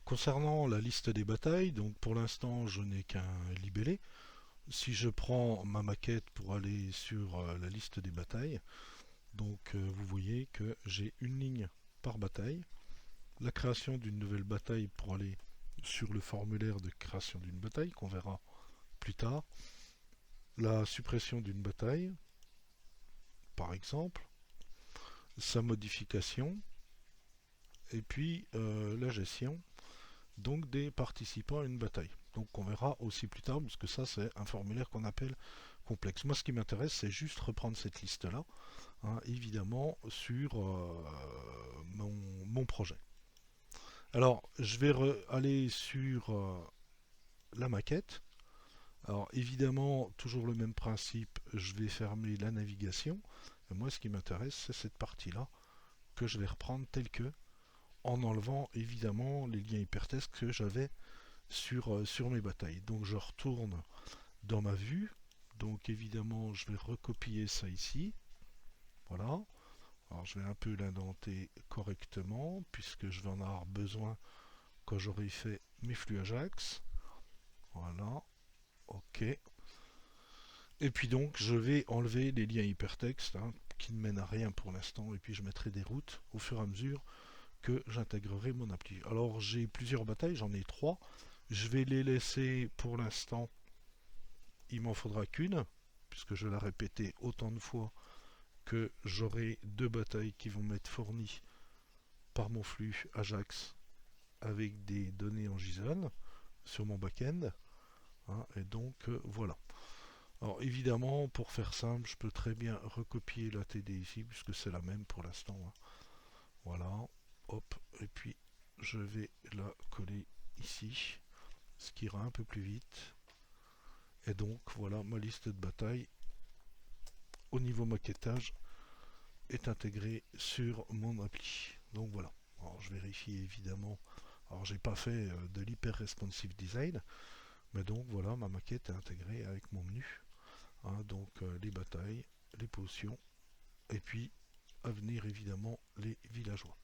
Concernant la liste des batailles, donc pour l'instant je n'ai qu'un libellé. Si je prends ma maquette pour aller sur la liste des batailles, donc vous voyez que j'ai une ligne par bataille, la création d'une nouvelle bataille pour aller sur le formulaire de création d'une bataille qu'on verra plus tard, la suppression d'une bataille par exemple, sa modification et puis la gestion donc des participants à une bataille. Donc on verra aussi plus tard, parce que ça c'est un formulaire qu'on appelle complexe. Moi ce qui m'intéresse c'est juste reprendre cette liste là, hein, évidemment sur mon projet. Alors je vais aller sur la maquette. Alors évidemment toujours le même principe, je vais fermer la navigation. Et moi ce qui m'intéresse c'est cette partie là que je vais reprendre telle que, en enlevant évidemment les liens hypertextes que j'avais sur mes batailles. Donc je retourne dans ma vue. Donc évidemment, je vais recopier ça ici. Voilà. Alors je vais un peu l'indenter correctement puisque je vais en avoir besoin quand j'aurai fait mes flux Ajax. Voilà. OK. Et puis donc je vais enlever les liens hypertextes, hein, qui ne mènent à rien pour l'instant, et puis je mettrai des routes au fur et à mesure que j'intégrerai mon appli. Alors j'ai plusieurs batailles, j'en ai 3. Je vais les laisser pour l'instant, il m'en faudra qu'une, puisque je vais la répéter autant de fois que j'aurai 2 batailles qui vont m'être fournies par mon flux Ajax avec des données en JSON sur mon backend, hein, et donc voilà. Alors évidemment, pour faire simple, je peux très bien recopier la TD ici, puisque c'est la même pour l'instant, hein. Voilà, hop, et puis je vais la coller ici, ce qui ira un peu plus vite. Et donc voilà, ma liste de batailles au niveau maquettage est intégrée sur mon appli. Donc voilà. Alors je vérifie évidemment. Alors j'ai pas fait de l'hyper responsive design, mais donc voilà, ma maquette est intégrée avec mon menu, hein, donc les batailles, les potions, et puis à venir évidemment les villageois.